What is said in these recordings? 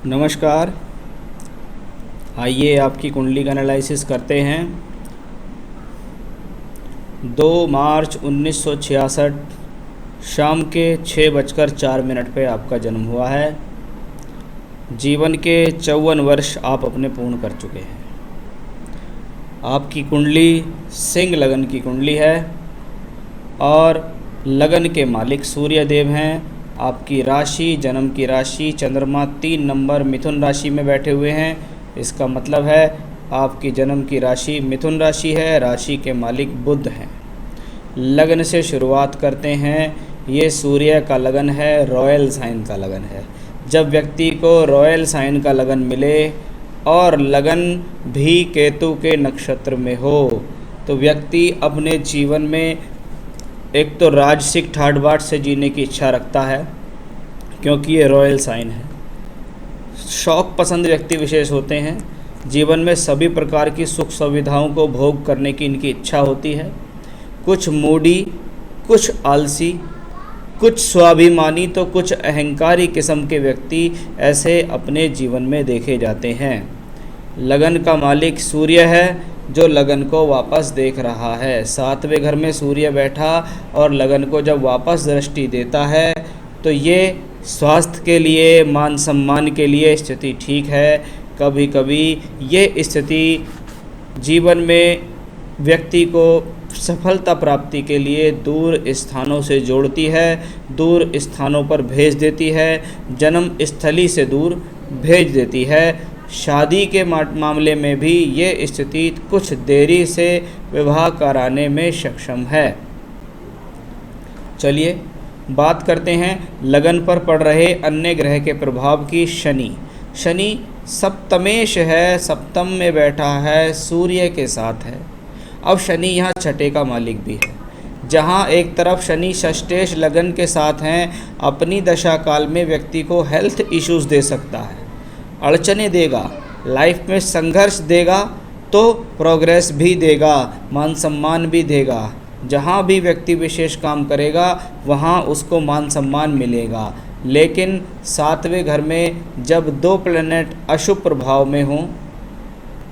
नमस्कार। आइए आपकी कुंडली का एनालिसिस करते हैं। 2 मार्च 1966 शाम के 6:04 पे आपका जन्म हुआ है। जीवन के 54 वर्ष आप अपने पूर्ण कर चुके हैं। आपकी कुंडली सिंह लगन की कुंडली है और लगन के मालिक सूर्य देव हैं। आपकी राशि, जन्म की राशि चंद्रमा 3 नंबर मिथुन राशि में बैठे हुए हैं। इसका मतलब है आपकी जन्म की राशि मिथुन राशि है। राशि के मालिक बुध हैं। लगन से शुरुआत करते हैं। ये सूर्य का लगन है, रॉयल साइन का लगन है। जब व्यक्ति को रॉयल साइन का लगन मिले और लगन भी केतु के नक्षत्र में हो तो व्यक्ति अपने जीवन में एक तो राजसिक ठाट बाट से जीने की इच्छा रखता है, क्योंकि ये रॉयल साइन है। शौक पसंद व्यक्ति विशेष होते हैं। जीवन में सभी प्रकार की सुख सुविधाओं को भोग करने की इनकी इच्छा होती है। कुछ मूडी, कुछ आलसी, कुछ स्वाभिमानी तो कुछ अहंकारी किस्म के व्यक्ति ऐसे अपने जीवन में देखे जाते हैं। लगन का मालिक सूर्य है, जो लगन को वापस देख रहा है। 7वें घर में सूर्य बैठा और लगन को जब वापस दृष्टि देता है तो ये स्वास्थ्य के लिए, मान सम्मान के लिए स्थिति ठीक है। कभी कभी ये स्थिति जीवन में व्यक्ति को सफलता प्राप्ति के लिए दूर स्थानों से जोड़ती है, दूर स्थानों पर भेज देती है, जन्म स्थली से दूर भेज देती है। शादी के मामले में भी ये स्थिति कुछ देरी से विवाह कराने में सक्षम है। चलिए बात करते हैं लगन पर पड़ रहे अन्य ग्रह के प्रभाव की। शनि सप्तमेश है, सप्तम में बैठा है, सूर्य के साथ है। अब शनि यहाँ छठे का मालिक भी है। जहाँ एक तरफ शनि षष्ठेश लगन के साथ हैं, अपनी दशा काल में व्यक्ति को हेल्थ इश्यूज दे सकता है, अड़चनें देगा, लाइफ में संघर्ष देगा तो प्रोग्रेस भी देगा, मान सम्मान भी देगा। जहाँ भी व्यक्ति विशेष काम करेगा वहाँ उसको मान सम्मान मिलेगा। लेकिन 7वें घर में जब 2 प्लैनेट अशुभ प्रभाव में हों,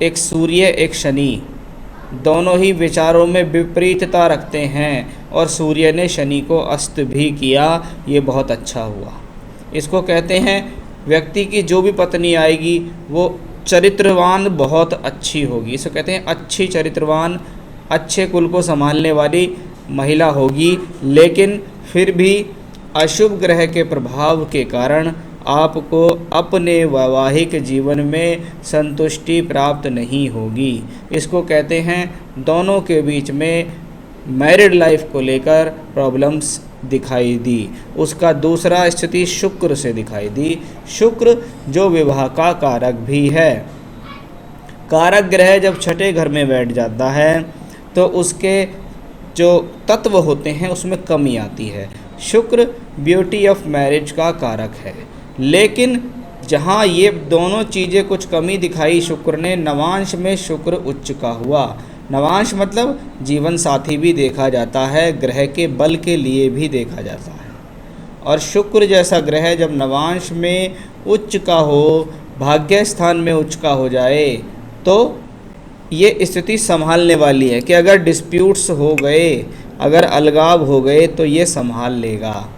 एक सूर्य एक शनि, दोनों ही विचारों में विपरीतता रखते हैं और सूर्य ने शनि को अस्त भी किया, ये बहुत अच्छा हुआ। इसको कहते हैं व्यक्ति की जो भी पत्नी आएगी वो चरित्रवान बहुत अच्छी होगी। इसको कहते हैं अच्छी चरित्रवान, अच्छे कुल को संभालने वाली महिला होगी। लेकिन फिर भी अशुभ ग्रह के प्रभाव के कारण आपको अपने वैवाहिक जीवन में संतुष्टि प्राप्त नहीं होगी। इसको कहते हैं दोनों के बीच में मैरिड लाइफ को लेकर प्रॉब्लम्स दिखाई दी। उसका दूसरा स्थिति शुक्र से दिखाई दी। शुक्र जो विवाह का कारक भी है। कारक ग्रह जब छठे घर में बैठ जाता है तो उसके जो तत्व होते हैं उसमें कमी आती है। शुक्र ब्यूटी ऑफ मैरिज का कारक है। लेकिन जहाँ ये दोनों चीज़ें कुछ कमी दिखाई शुक्र ने, नवांश में शुक्र उच्च का हुआ। नवांश मतलब जीवन साथी भी देखा जाता है, ग्रह के बल के लिए भी देखा जाता है। और शुक्र जैसा ग्रह जब नवांश में उच्च का हो, भाग्य स्थान में उच्च का हो जाए तो ये स्थिति संभालने वाली है कि अगर डिस्प्यूट्स हो गए, अगर अलगाव हो गए तो ये संभाल लेगा।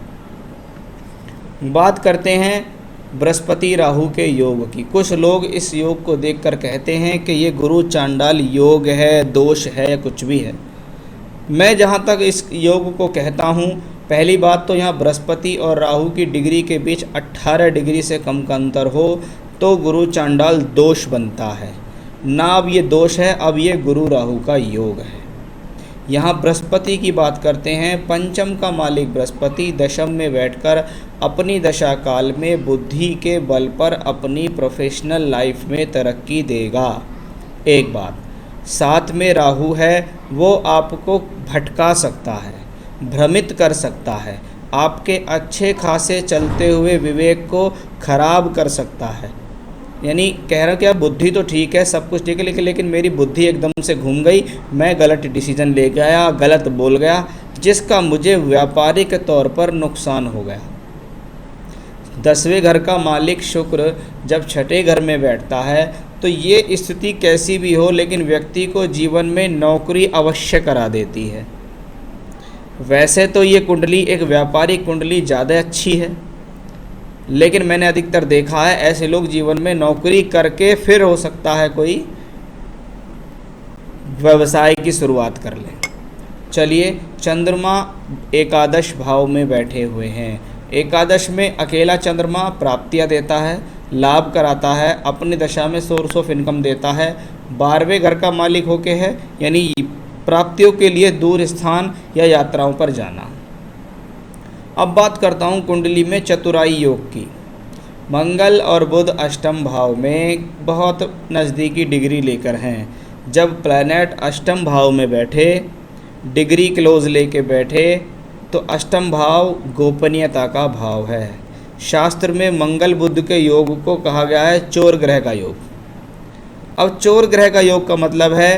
बात करते हैं बृहस्पति राहु के योग की। कुछ लोग इस योग को देखकर कहते हैं कि ये गुरु चांडाल योग है, दोष है, कुछ भी है। मैं जहाँ तक इस योग को कहता हूँ, पहली बात तो यहाँ बृहस्पति और राहु की डिग्री के बीच 18 डिग्री से कम का अंतर हो तो गुरु चांडाल दोष बनता है ना। अब ये दोष है, अब ये गुरु राहु का योग है। यहाँ बृहस्पति की बात करते हैं। पंचम का मालिक बृहस्पति दशम में बैठकर अपनी दशा काल में बुद्धि के बल पर अपनी प्रोफेशनल लाइफ में तरक्की देगा। एक बात, साथ में राहु है, वो आपको भटका सकता है, भ्रमित कर सकता है, आपके अच्छे खासे चलते हुए विवेक को खराब कर सकता है। यानी कह रहा कि बुद्धि तो ठीक है, सब कुछ ठीक है, लेकिन मेरी बुद्धि एकदम से घूम गई, मैं गलत डिसीजन ले गया, गलत बोल गया, जिसका मुझे व्यापारिक तौर पर नुकसान हो गया। 10वें घर का मालिक शुक्र जब छठे घर में बैठता है तो ये स्थिति कैसी भी हो लेकिन व्यक्ति को जीवन में नौकरी अवश्य करा देती है। वैसे तो ये कुंडली एक व्यापारिक कुंडली ज़्यादा अच्छी है, लेकिन मैंने अधिकतर देखा है ऐसे लोग जीवन में नौकरी करके फिर हो सकता है कोई व्यवसाय की शुरुआत कर लें। चलिए, चंद्रमा एकादश भाव में बैठे हुए हैं। एकादश में अकेला चंद्रमा प्राप्तियां देता है, लाभ कराता है, अपनी दशा में सोर्स ऑफ इनकम देता है। 12वें घर का मालिक होके है, यानी प्राप्तियों के लिए दूर स्थान या यात्राओं पर जाना। अब बात करता हूँ कुंडली में चतुराई योग की। मंगल और बुध अष्टम भाव में बहुत नज़दीकी डिग्री लेकर हैं। जब प्लैनेट अष्टम भाव में बैठे, डिग्री क्लोज लेके बैठे, तो अष्टम भाव गोपनीयता का भाव है। शास्त्र में मंगल बुध के योग को कहा गया है चोर ग्रह का योग। अब चोर ग्रह का योग का मतलब है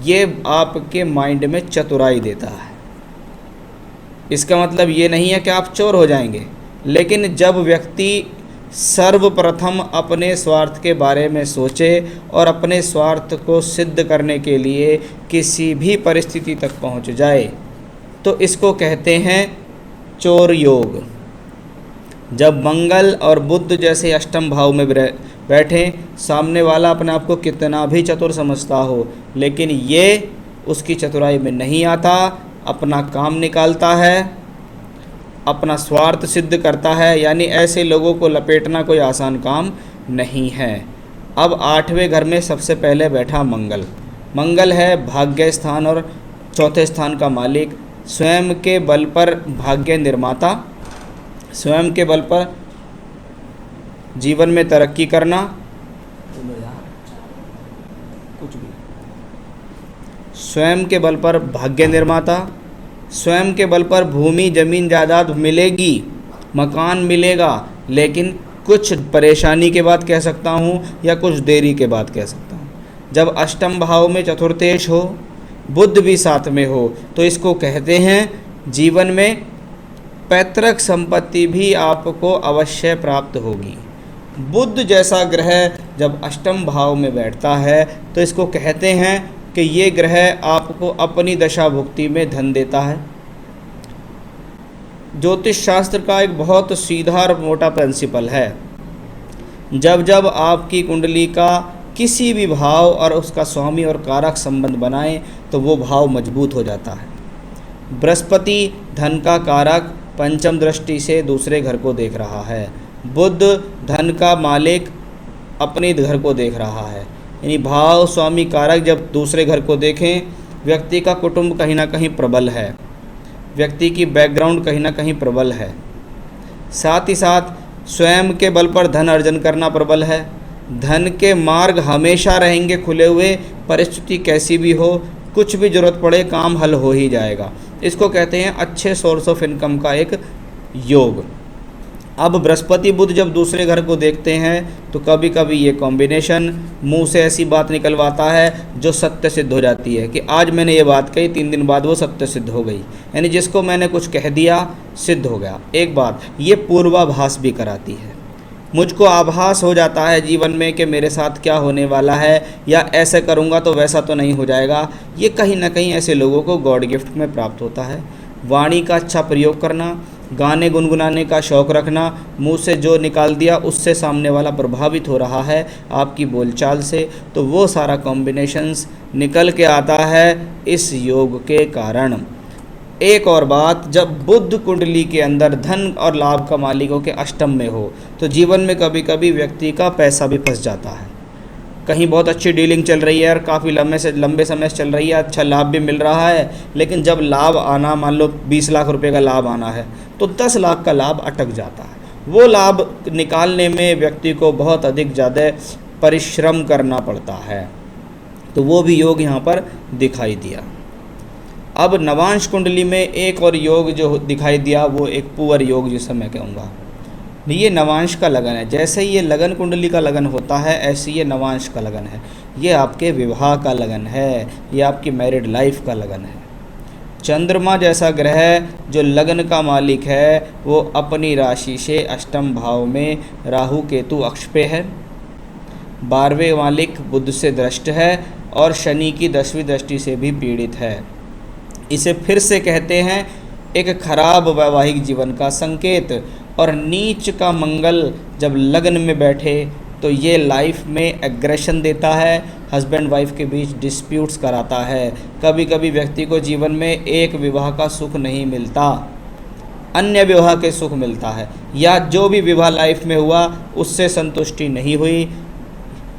ये आपके माइंड में चतुराई देता है। इसका मतलब ये नहीं है कि आप चोर हो जाएंगे, लेकिन जब व्यक्ति सर्वप्रथम अपने स्वार्थ के बारे में सोचे और अपने स्वार्थ को सिद्ध करने के लिए किसी भी परिस्थिति तक पहुंच जाए तो इसको कहते हैं चोर योग। जब मंगल और बुध जैसे अष्टम भाव में बैठें, सामने वाला अपने आप को कितना भी चतुर समझता हो, लेकिन ये उसकी चतुराई में नहीं आता, अपना काम निकालता है, अपना स्वार्थ सिद्ध करता है। यानी ऐसे लोगों को लपेटना कोई आसान काम नहीं है। अब 8वें घर में सबसे पहले बैठा मंगल। मंगल है भाग्य स्थान और चौथे स्थान का मालिक। स्वयं के बल पर भाग्य निर्माता, स्वयं के बल पर जीवन में तरक्की करना, कुछ भी स्वयं के बल पर भाग्य निर्माता, स्वयं के बल पर भूमि जमीन जायदाद मिलेगी, मकान मिलेगा, लेकिन कुछ परेशानी के बाद कह सकता हूँ या कुछ देरी के बाद कह सकता हूँ। जब अष्टम भाव में चतुर्थेश हो, बुध भी साथ में हो, तो इसको कहते हैं जीवन में पैतृक संपत्ति भी आपको अवश्य प्राप्त होगी। बुध जैसा ग्रह जब अष्टम भाव में बैठता है तो इसको कहते हैं कि ये ग्रह आपको अपनी दशा भुक्ति में धन देता है। ज्योतिष शास्त्र का एक बहुत सीधा और मोटा प्रिंसिपल है, जब जब आपकी कुंडली का किसी भी भाव और उसका स्वामी और कारक संबंध बनाएं तो वो भाव मजबूत हो जाता है। बृहस्पति धन का कारक पंचम दृष्टि से दूसरे घर को देख रहा है। बुध धन का मालिक अपने घर को देख रहा है। यानी भाव स्वामी कारक जब दूसरे घर को देखें, व्यक्ति का कुटुंब कहीं ना कहीं प्रबल है, व्यक्ति की बैकग्राउंड कहीं ना कहीं प्रबल है। साथ ही साथ स्वयं के बल पर धन अर्जन करना प्रबल है। धन के मार्ग हमेशा रहेंगे खुले हुए, परिस्थिति कैसी भी हो, कुछ भी ज़रूरत पड़े काम हल हो ही जाएगा। इसको कहते हैं अच्छे सोर्स ऑफ इनकम का एक योग। अब बृहस्पति बुध जब दूसरे घर को देखते हैं तो कभी कभी ये कॉम्बिनेशन मुंह से ऐसी बात निकलवाता है जो सत्य सिद्ध हो जाती है कि आज मैंने ये बात कही, 3 दिन बाद वो सत्य सिद्ध हो गई। यानी जिसको मैंने कुछ कह दिया सिद्ध हो गया। एक बात ये पूर्वाभास भी कराती है, मुझको आभास हो जाता है जीवन में कि मेरे साथ क्या होने वाला है, या ऐसे करूँगा तो वैसा तो नहीं हो जाएगा। ये कहीं ना कहीं ऐसे लोगों को गॉड गिफ्ट में प्राप्त होता है। वाणी का अच्छा प्रयोग करना, गाने गुनगुनाने का शौक़ रखना, मुंह से जो निकाल दिया उससे सामने वाला प्रभावित हो रहा है आपकी बोलचाल से, तो वो सारा कॉम्बिनेशंस निकल के आता है इस योग के कारण। एक और बात, जब बुध कुंडली के अंदर धन और लाभ का मालिकों के अष्टम में हो तो जीवन में कभी कभी व्यक्ति का पैसा भी फंस जाता है। कहीं बहुत अच्छी डीलिंग चल रही है और काफ़ी लंबे समय से चल रही है, अच्छा लाभ भी मिल रहा है, लेकिन जब लाभ आना, मान लो 20 लाख रुपए का लाभ आना है तो 10 लाख का लाभ अटक जाता है। वो लाभ निकालने में व्यक्ति को बहुत अधिक ज़्यादा परिश्रम करना पड़ता है, तो वो भी योग यहाँ पर दिखाई दिया। अब नवांश कुंडली में एक और योग जो दिखाई दिया वो एक पुअर योग जिसे मैं कहूँगा। ये नवांश का लगन है। जैसे ही ये लगन कुंडली का लगन होता है ऐसे ये नवांश का लगन है। ये आपके विवाह का लगन है, ये आपकी मैरिड लाइफ का लगन है। चंद्रमा जैसा ग्रह जो लगन का मालिक है वो अपनी राशि से अष्टम भाव में राहु केतु अक्ष पे है, 12वें मालिक बुध से दृष्ट है और शनि की 10वीं दृष्टि से भी पीड़ित है। इसे फिर से कहते हैं एक खराब वैवाहिक जीवन का संकेत। और नीच का मंगल जब लगन में बैठे तो ये लाइफ में एग्रेशन देता है, हस्बैंड वाइफ के बीच डिस्प्यूट्स कराता है। कभी कभी व्यक्ति को जीवन में एक विवाह का सुख नहीं मिलता, अन्य विवाह के सुख मिलता है, या जो भी विवाह लाइफ में हुआ उससे संतुष्टि नहीं हुई,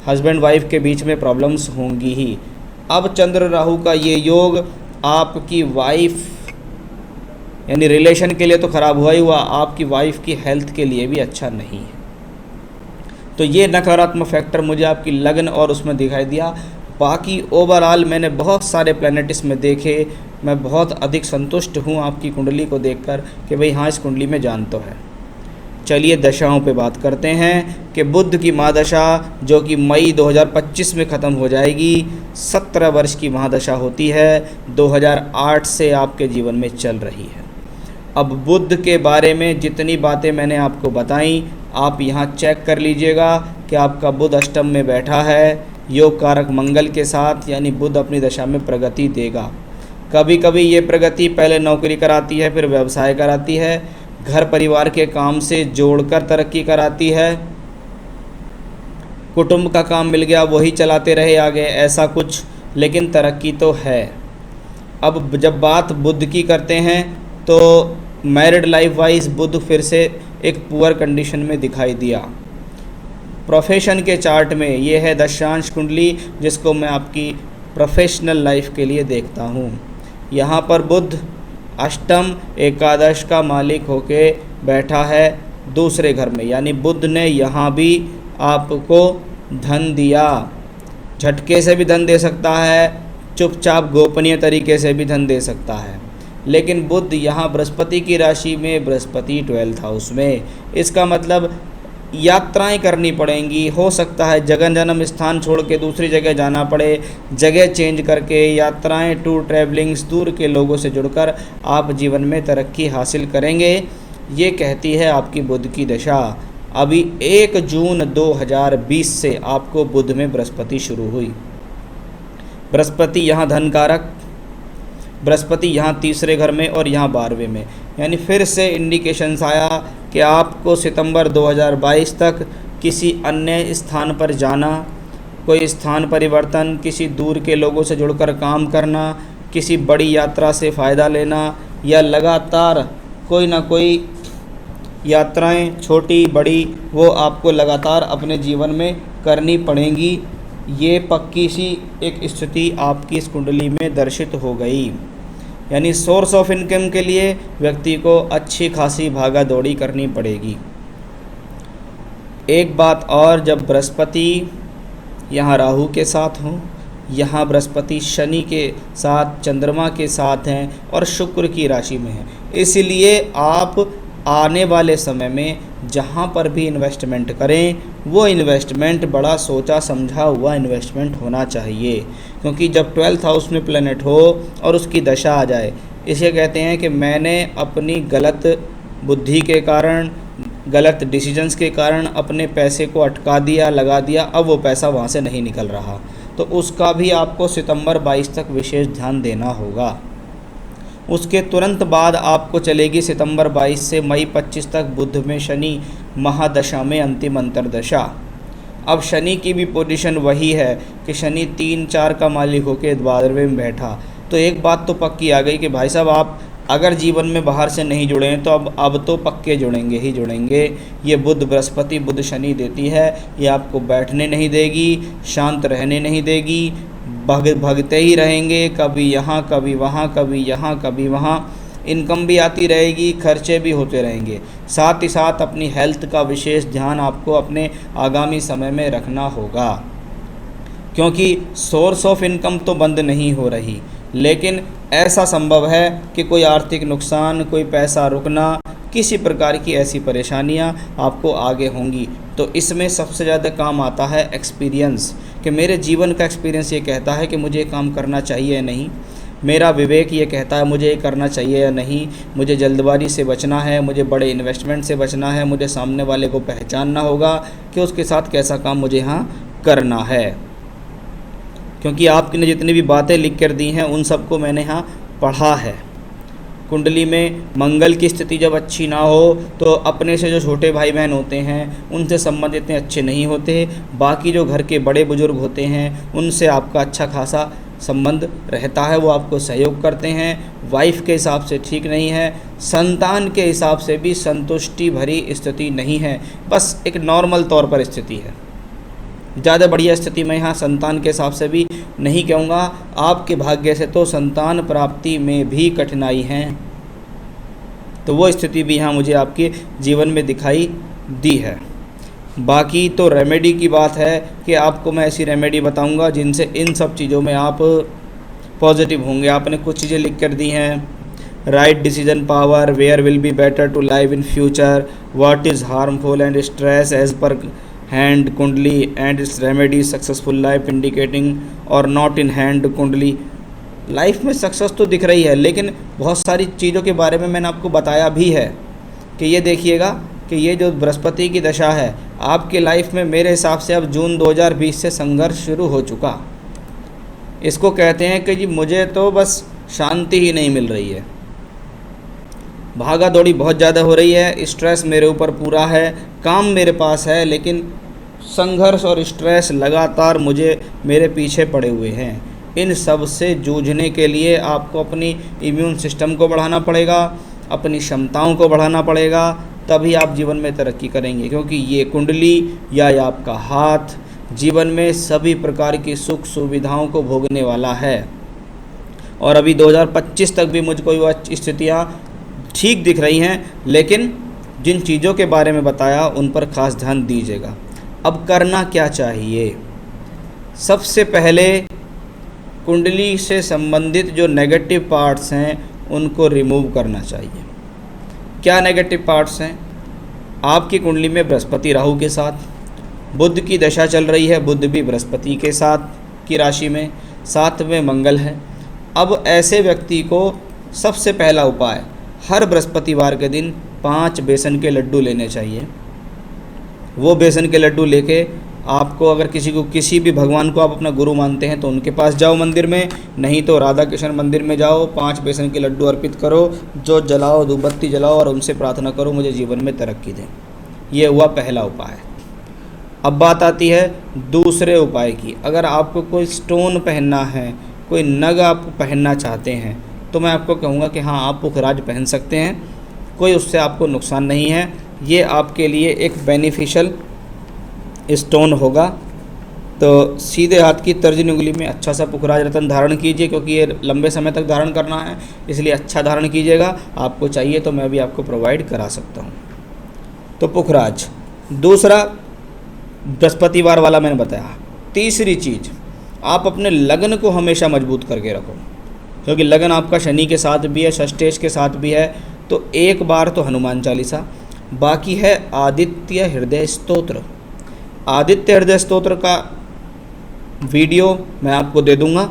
हस्बैंड वाइफ के बीच में प्रॉब्लम्स होंगी ही। अब चंद्र राहु का ये योग आपकी वाइफ यानी रिलेशन के लिए तो ख़राब हुआ ही हुआ, आपकी वाइफ की हेल्थ के लिए भी अच्छा नहीं है। तो ये नकारात्मक फैक्टर मुझे आपकी लगन और उसमें दिखाई दिया। बाकी ओवरऑल मैंने बहुत सारे प्लैनेट इसमें देखे, मैं बहुत अधिक संतुष्ट हूँ आपकी कुंडली को देखकर कि भाई हाँ, इस कुंडली में जान तो है। चलिए दशाओं पे बात करते हैं कि बुध की महादशा जो कि मई 2025 में ख़त्म हो जाएगी, 17 वर्ष की महादशा होती है, 2008 से आपके जीवन में चल रही है। अब बुध के बारे में जितनी बातें मैंने आपको बताई आप यहाँ चेक कर लीजिएगा कि आपका बुध अष्टम में बैठा है योग कारक मंगल के साथ, यानी बुध अपनी दशा में प्रगति देगा। कभी कभी ये प्रगति पहले नौकरी कराती है, फिर व्यवसाय कराती है, घर परिवार के काम से जोड़कर तरक्की कराती है, कुटुंब का काम मिल गया वही चलाते रहे आगे, ऐसा कुछ, लेकिन तरक्की तो है। अब जब बात बुध की करते हैं तो मैरिड लाइफ वाइज बुध फिर से एक पुअर कंडीशन में दिखाई दिया। प्रोफेशन के चार्ट में ये है दशांश कुंडली जिसको मैं आपकी प्रोफेशनल लाइफ के लिए देखता हूँ। यहाँ पर बुध अष्टम एकादश का मालिक होके बैठा है दूसरे घर में, यानी बुध ने यहाँ भी आपको धन दिया। झटके से भी धन दे सकता है, चुपचाप गोपनीय तरीके से भी धन दे सकता है। लेकिन बुध यहाँ बृहस्पति की राशि में, बृहस्पति 12th हाउस में, इसका मतलब यात्राएं करनी पड़ेंगी। हो सकता है जगह जन्म स्थान छोड़ के दूसरी जगह जाना पड़े, जगह चेंज करके यात्राएं, टूर ट्रैवलिंग्स, दूर के लोगों से जुड़कर आप जीवन में तरक्की हासिल करेंगे। ये कहती है आपकी बुध की दशा। अभी 1 जून 2020 से आपको बुध में बृहस्पति शुरू हुई। बृहस्पति यहाँ धन कारक, बृहस्पति यहाँ तीसरे घर में और यहाँ 12वें में, यानी फिर से इंडिकेशंस आया कि आपको सितंबर 2022 तक किसी अन्य स्थान पर जाना, कोई स्थान परिवर्तन, किसी दूर के लोगों से जुड़कर काम करना, किसी बड़ी यात्रा से फ़ायदा लेना, या लगातार कोई ना कोई यात्राएं छोटी बड़ी वो आपको लगातार अपने जीवन में करनी पड़ेंगी। ये पक्की सी एक स्थिति आपकी इस कुंडली में दर्शित हो गई। यानी सोर्स ऑफ इनकम के लिए व्यक्ति को अच्छी खासी भागा दौड़ी करनी पड़ेगी। एक बात और, जब बृहस्पति यहाँ राहु के साथ हों, यहाँ बृहस्पति शनि के साथ, चंद्रमा के साथ हैं और शुक्र की राशि में हैं, इसलिए आप आने वाले समय में जहाँ पर भी इन्वेस्टमेंट करें वो इन्वेस्टमेंट बड़ा सोचा समझा हुआ इन्वेस्टमेंट होना चाहिए। क्योंकि जब 12th हाउस में प्लैनेट हो और उसकी दशा आ जाए, इसे कहते हैं कि मैंने अपनी गलत बुद्धि के कारण, गलत डिसीजंस के कारण अपने पैसे को अटका दिया, लगा दिया, अब वो पैसा वहाँ से नहीं निकल रहा, तो उसका भी आपको सितंबर 22 तक विशेष ध्यान देना होगा। उसके तुरंत बाद आपको चलेगी सितंबर 22 से मई 25 तक बुध में शनि महादशा में अंतिम अंतरदशा। अब शनि की भी पोजीशन वही है कि शनि 3-4 का मालिक होकर 12वें में बैठा। तो एक बात तो पक्की आ गई कि भाई साहब आप अगर जीवन में बाहर से नहीं जुड़े हैं तो अब तो पक्के जुड़ेंगे ही जुड़ेंगे। ये बुध बृहस्पति बुध शनि देती है, ये आपको बैठने नहीं देगी, शांत रहने नहीं देगी, भगते ही रहेंगे, कभी यहाँ कभी वहाँ, कभी यहाँ कभी वहाँ। इनकम भी आती रहेगी, खर्चे भी होते रहेंगे। साथ ही साथ अपनी हेल्थ का विशेष ध्यान आपको अपने आगामी समय में रखना होगा, क्योंकि सोर्स ऑफ इनकम तो बंद नहीं हो रही, लेकिन ऐसा संभव है कि कोई आर्थिक नुकसान, कोई पैसा रुकना, किसी प्रकार की ऐसी परेशानियां आपको आगे होंगी। तो इसमें सबसे ज़्यादा काम आता है एक्सपीरियंस, कि मेरे जीवन का एक्सपीरियंस ये कहता है कि मुझे काम करना चाहिए या नहीं। मेरा विवेक ये कहता है मुझे ये करना चाहिए या नहीं, मुझे जल्दबाजी से बचना है, मुझे बड़े इन्वेस्टमेंट से बचना है, मुझे सामने वाले को पहचानना होगा कि उसके साथ कैसा काम मुझे यहाँ करना है। क्योंकि आपने जितनी भी बातें लिख कर दी हैं उन सबको मैंने यहाँ पढ़ा है। कुंडली में मंगल की स्थिति जब अच्छी ना हो तो अपने से जो छोटे भाई बहन होते हैं उनसे संबंध इतने अच्छे नहीं होते, बाकी जो घर के बड़े बुजुर्ग होते हैं उनसे आपका अच्छा खासा संबंध रहता है, वो आपको सहयोग करते हैं। वाइफ के हिसाब से ठीक नहीं है, संतान के हिसाब से भी संतुष्टि भरी स्थिति नहीं है, बस एक नॉर्मल तौर पर स्थिति है। ज़्यादा बढ़िया स्थिति मैं यहाँ संतान के हिसाब से भी नहीं कहूँगा। आपके भाग्य से तो संतान प्राप्ति में भी कठिनाई है, तो वो स्थिति भी यहाँ मुझे आपके जीवन में दिखाई दी है। बाकी तो रेमेडी की बात है कि आपको मैं ऐसी रेमेडी बताऊँगा जिनसे इन सब चीज़ों में आप पॉजिटिव होंगे। आपने कुछ चीज़ें लिख कर दी हैं, right decision power, where will be better to live in future, what is harmful and stress as per hand kundli and its remedy, successful life indicating और not in hand kundli. Life में सक्सेस तो दिख रही है, लेकिन बहुत सारी चीज़ों के बारे में मैंने आपको बताया भी है कि ये देखिएगा कि ये जो बृहस्पति की दशा है आपके लाइफ में मेरे हिसाब से अब जून 2020 से संघर्ष शुरू हो चुका। इसको कहते हैं कि जी मुझे तो बस शांति ही नहीं मिल रही है, भागा दौड़ी बहुत ज़्यादा हो रही है, स्ट्रेस मेरे ऊपर पूरा है, काम मेरे पास है लेकिन संघर्ष और स्ट्रेस लगातार मुझे मेरे पीछे पड़े हुए हैं। इन सब से जूझने के लिए आपको अपनी इम्यून सिस्टम को बढ़ाना पड़ेगा, अपनी क्षमताओं को बढ़ाना पड़ेगा, तभी आप जीवन में तरक्की करेंगे। क्योंकि ये कुंडली या आपका हाथ जीवन में सभी प्रकार की सुख सुविधाओं को भोगने वाला है। और अभी 2025 तक भी मुझको वो स्थितियाँ ठीक दिख रही हैं, लेकिन जिन चीज़ों के बारे में बताया उन पर खास ध्यान दीजिएगा। अब करना क्या चाहिए? सबसे पहले कुंडली से संबंधित जो नेगेटिव पार्ट्स हैं उनको रिमूव करना चाहिए। क्या नेगेटिव पार्ट्स हैं? आपकी कुंडली में बृहस्पति राहु के साथ, बुध की दशा चल रही है, बुध भी बृहस्पति के साथ की राशि में, साथ में मंगल है। अब ऐसे व्यक्ति को सबसे पहला उपाय हर बृहस्पतिवार के दिन 5 बेसन के लड्डू लेने चाहिए। वो बेसन के लड्डू लेके आपको, अगर किसी भी भगवान को आप अपना गुरु मानते हैं तो उनके पास जाओ मंदिर में, नहीं तो राधा कृष्ण मंदिर में जाओ, 5 बेसन के लड्डू अर्पित करो, जो जलाओ, धूपबत्ती जलाओ और उनसे प्रार्थना करो मुझे जीवन में तरक्की दें। ये हुआ पहला उपाय। अब बात आती है दूसरे उपाय की। अगर आपको कोई स्टोन पहनना है, कोई नग आप पहनना चाहते हैं, तो मैं आपको कहूँगा कि हाँ आप पुखराज पहन सकते हैं, कोई उससे आपको नुकसान नहीं है। ये आपके लिए एक बेनिफिशियल स्टोन होगा। तो सीधे हाथ की तर्जनी उंगली में अच्छा सा पुखराज रत्न धारण कीजिए, क्योंकि ये लंबे समय तक धारण करना है, इसलिए अच्छा धारण कीजिएगा। आपको चाहिए तो मैं भी आपको प्रोवाइड करा सकता हूँ। तो पुखराज। दूसरा बृहस्पतिवार वाला मैंने बताया। तीसरी चीज़, आप अपने लगन को हमेशा मजबूत करके रखो, क्योंकि लगन आपका शनि के साथ भी है, षष्ठेश के साथ भी है। तो एक बार तो हनुमान चालीसा, बाकी है आदित्य हृदय स्तोत्र। आदित्य हृदय स्तोत्र का वीडियो मैं आपको दे दूंगा,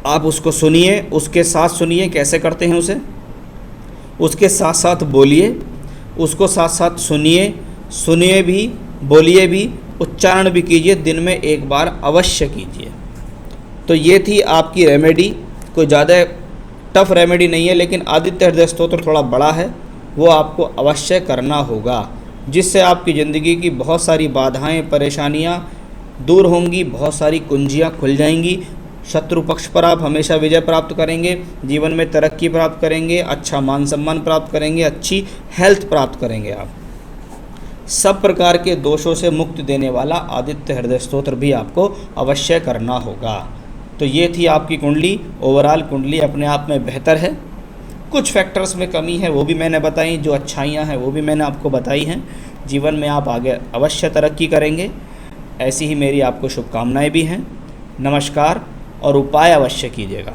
आप उसको सुनिए, उसके साथ सुनिए कैसे करते हैं उसे, उसके साथ साथ बोलिए, उसको साथ साथ सुनिए भी, बोलिए भी, उच्चारण भी कीजिए, दिन में एक बार अवश्य कीजिए। तो ये थी आपकी रेमेडी। कोई ज़्यादा टफ रेमेडी नहीं है, लेकिन आदित्य हृदय स्तोत्र थोड़ा बड़ा है, वो आपको अवश्य करना होगा, जिससे आपकी ज़िंदगी की बहुत सारी बाधाएं, परेशानियां दूर होंगी, बहुत सारी कुंजियां खुल जाएंगी। शत्रु पक्ष पर आप हमेशा विजय प्राप्त करेंगे, जीवन में तरक्की प्राप्त करेंगे, अच्छा मान सम्मान प्राप्त करेंगे, अच्छी हेल्थ प्राप्त करेंगे। आप सब प्रकार के दोषों से मुक्ति देने वाला आदित्य हृदय स्तोत्र भी आपको अवश्य करना होगा। तो ये थी आपकी कुंडली। ओवरऑल कुंडली अपने आप में बेहतर है, कुछ फैक्टर्स में कमी है वो भी मैंने बताई, जो अच्छाइयाँ हैं वो भी मैंने आपको बताई हैं। जीवन में आप आगे अवश्य तरक्की करेंगे, ऐसी ही मेरी आपको शुभकामनाएं भी हैं। नमस्कार, और उपाय अवश्य कीजिएगा।